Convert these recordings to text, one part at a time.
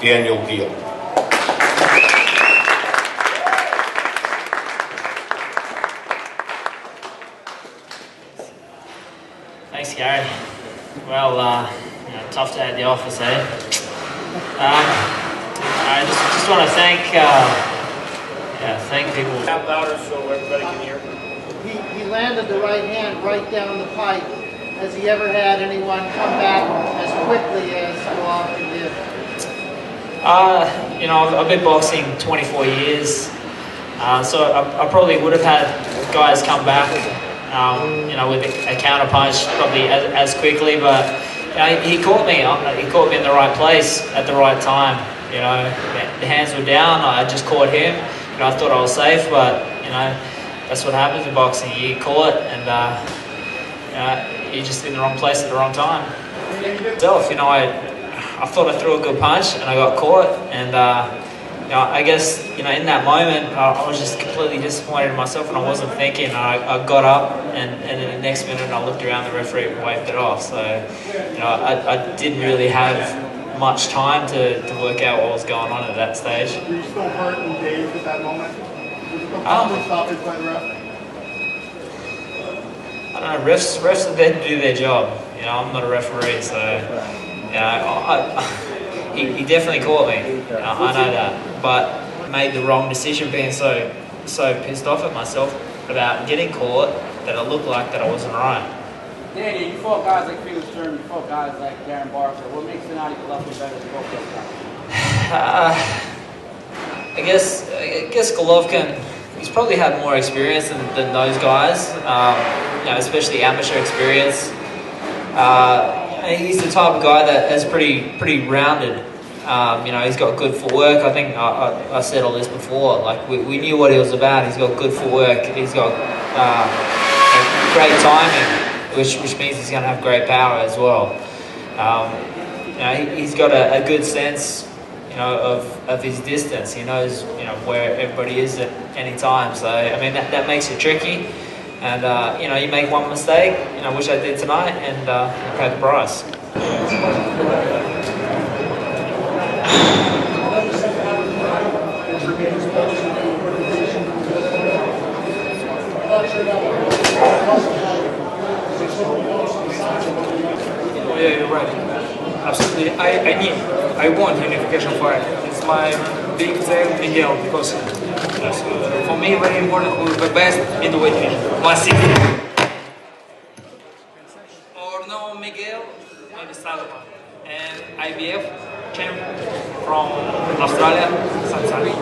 Daniel Geale. Thanks, Gary. Well, tough day at the office, eh? I just want to thank people. Out louder so everybody can hear. He landed the right hand right down the pipe. Has he ever had anyone come back as quickly as Golovkin did? I've been boxing 24 years, so I probably would have had guys come back, with a counter punch probably as quickly, but he caught me. He caught me in the right place at the right time. The hands were down. I just caught him. I thought I was safe, but that's what happens in boxing. You get caught, and you're just in the wrong place at the wrong time. I thought I threw a good punch, and I got caught, and I guess in that moment I was just completely disappointed in myself, and I wasn't thinking. I got up, and in the next minute I looked around, the referee waved it off. So I didn't really have much time to work out what was going on at that stage. Were you still hurt and dazed at that moment? Was it the proper stoppage by the ref? I don't know. Refs are there to do their job. I'm not a referee, so he definitely caught me. I know that, but I made the wrong decision, being so pissed off at myself about getting caught that it looked like that I wasn't right. Danny, you fought guys like Felix Sturm, you fought guys like Darren Barker. What makes Gennady Golovkin better than both those guys? I guess Golovkin, he's probably had more experience than those guys, especially amateur experience. He's the type of guy that is pretty rounded. He's got good footwork. I think I said all this before. Like we knew what he was about. He's got good footwork. He's got great timing, which means he's going to have great power as well. He's got a good sense, of his distance. He knows, where everybody is at any time. So that makes it tricky. And you make one mistake, which I did tonight, and you pay the price. Yeah, you're right. Absolutely. I want unification fight. It's my big thing in Geale, because for me very important who is the best middleweight division, 160. Or no Miguel, maybe Salomon. And IBF champion from Australia, Sansari.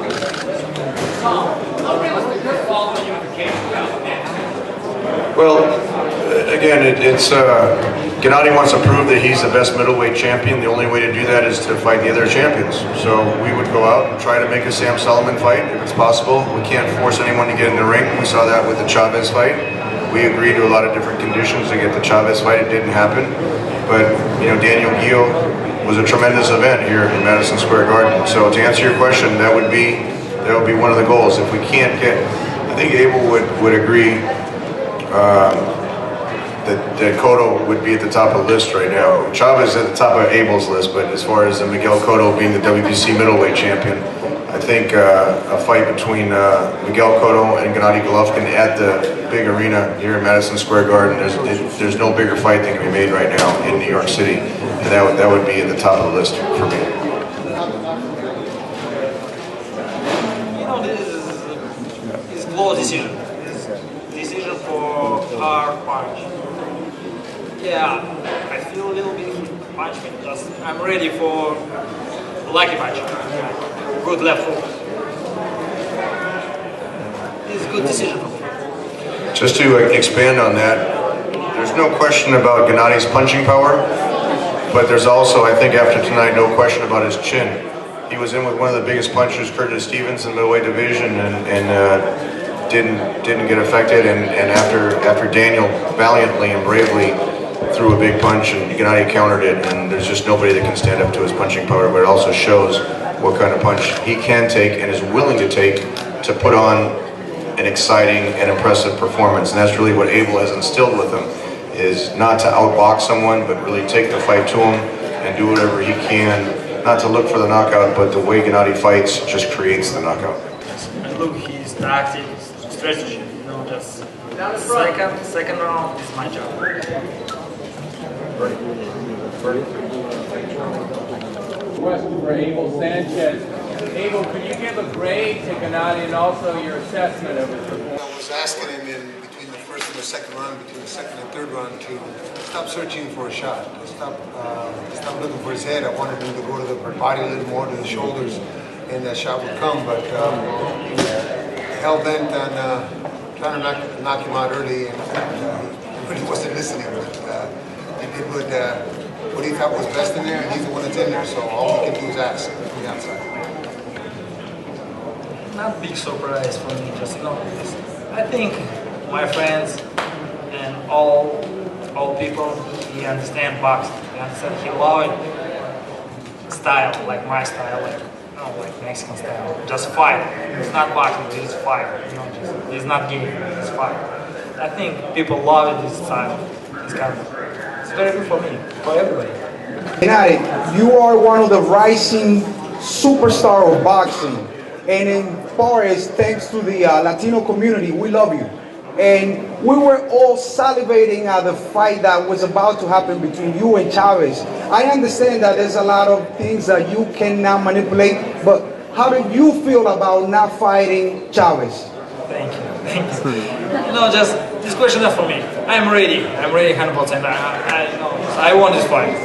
Well, again, Gennady wants to prove that he's the best middleweight champion. The only way to do that is to fight the other champions. So we would go out and try to make a Sam Sullivan fight if it's possible. We can't force anyone to get in the ring. We saw that with the Chavez fight. We agreed to a lot of different conditions to get the Chavez fight. It didn't happen. But, Daniel Geale was a tremendous event here in Madison Square Garden. So to answer your question, that would be one of the goals. If we can't get, I think Abel would agree that Cotto would be at the top of the list right now. Chavez is at the top of Abel's list, but as far as Miguel Cotto being the WBC middleweight champion, I think a fight between Miguel Cotto and Gennady Golovkin at the big arena here in Madison Square Garden, there's no bigger fight that can be made right now in New York City, and that would be at the top of the list for me. This is a close decision. Decision for our punch. Yeah, I feel a little bit punch, because I'm ready for lucky punch. Good left hook. It's a good decision for me. Just to expand on that, there's no question about Gennady's punching power, but there's also, I think after tonight, no question about his chin. He was in with one of the biggest punchers, Curtis Stevens, in the middleweight division, and didn't get affected. And after Daniel valiantly and bravely threw a big punch, and Gennady countered it, and there's just nobody that can stand up to his punching power. But it also shows what kind of punch he can take and is willing to take to put on an exciting and impressive performance. And that's really what Abel has instilled with him, is not to outbox someone, but really take the fight to him and do whatever he can, not to look for the knockout, but the way Gennady fights just creates the knockout. And look, his tactic, his strategy, you know, just second round is my job. Question for Abel Sanchez. Abel, could you give a grade to Gennady and also your assessment of his performance? I was asking him in between the first and the second round, between the second and third round, to stop searching for a shot, to stop looking for his head. I wanted him to go to the body a little more, to the shoulders, and that shot would come. But he was hell bent on trying to knock him out early, and he really wasn't listening. But he did what he thought was best in there, and he's the one that's in there. So all we can do is ask from the outside. Not big surprise for me, just, you know, I think my friends and all people, he understand boxing. He understand, he love style, like my style, like, you know, like Mexican style. Just fight. It's not boxing, it's fight. You know, just, it's not game, it's fight. I think people love this style. This kind of, it's very good for me, for everybody. Gennady, you are one of the rising superstar of boxing. And in far as thanks to the Latino community, we love you. And we were all salivating at the fight that was about to happen between you and Chavez. I understand that there's a lot of things that you cannot manipulate, but how do you feel about not fighting Chavez? Thank you. You know, just this question is for me. I'm ready 100%. I want this fight.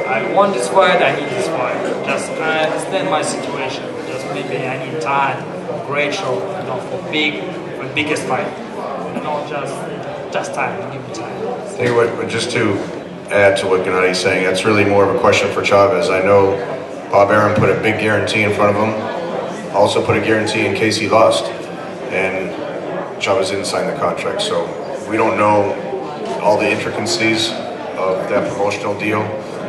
I want this fight, I need this fight. Just I understand my situation. Just maybe I need time for great show, you know, for biggest fight. You know, just time, give me time. Tell you what, just to add to what Gennady's saying, that's really more of a question for Chavez. I know Bob Arum put a big guarantee in front of him, also put a guarantee in case he lost, and Chavez didn't sign the contract. So we don't know all the intricacies of that promotional deal,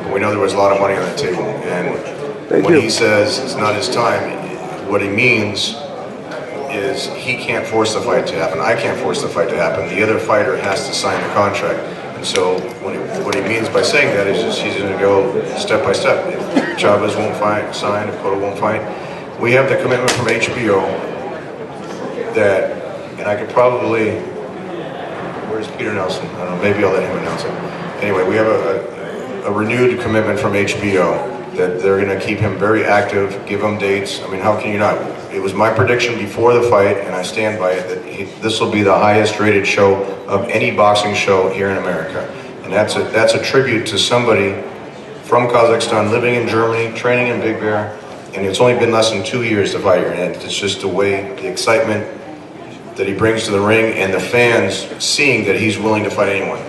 but we know there was a lot of money on the table. And when he says it's not his time, what he means is he can't force the fight to happen. I can't force the fight to happen. The other fighter has to sign the contract. And so what he means by saying that is just he's going to go step by step. If Chavez won't sign, if Cotto won't fight, we have the commitment from HBO that, and I could probably, where's Peter Nelson? I don't know, maybe I'll let him announce it. Anyway, we have a renewed commitment from HBO that they're going to keep him very active, give him dates. I mean, how can you not? It was my prediction before the fight, and I stand by it, that this will be the highest rated show of any boxing show here in America. And that's a tribute to somebody from Kazakhstan, living in Germany, training in Big Bear, and it's only been less than 2 years to fight here. And it's just the way, the excitement that he brings to the ring, and the fans seeing that he's willing to fight anyone.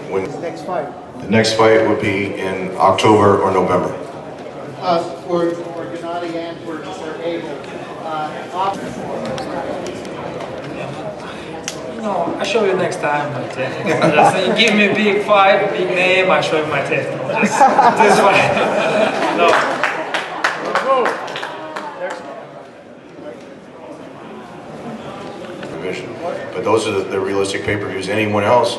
Next fight? The next fight would be in October or November. For Gennady and for Abel. No, I'll show you next time my technique. Just you give me a big fight, big name, I'll show you my technique. Just this fight. No. But those are the realistic pay-per-views. Anyone else,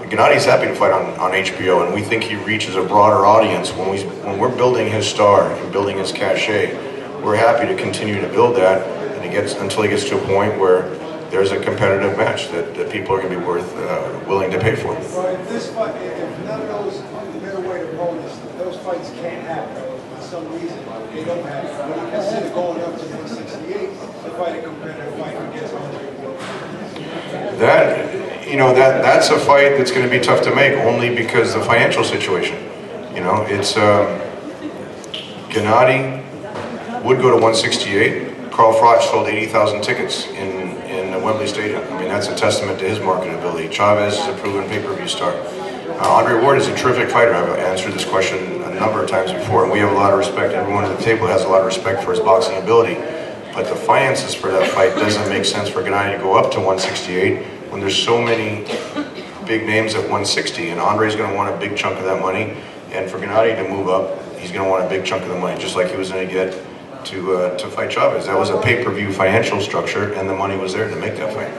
Gennady's happy to fight on HBO, and we think he reaches a broader audience. When we're building his star and building his cachet, we're happy to continue to build that, and until he gets to a point where there's a competitive match that people are going to be willing to pay for. Well, if this fight, if none of those middleweight opponents, those fights can't happen for some reason, they don't happen. When you consider going up to 168 to fight a competitive fight against 100. That's a fight that's going to be tough to make, only because the financial situation. You know, it's Gennady would go to 168. Carl Froch sold 80,000 tickets in Wembley Stadium. I mean, that's a testament to his marketability. Chavez is a proven pay-per-view star. Andre Ward is a terrific fighter. I've answered this question a number of times before, and we have a lot of respect. Everyone at the table has a lot of respect for his boxing ability. But the finances for that fight doesn't make sense for Gennady to go up to 168 when there's so many big names at 160, and Andre's going to want a big chunk of that money, and for Gennady to move up, he's going to want a big chunk of the money, just like he was going to get to fight Chavez. That was a pay-per-view financial structure, and the money was there to make that fight.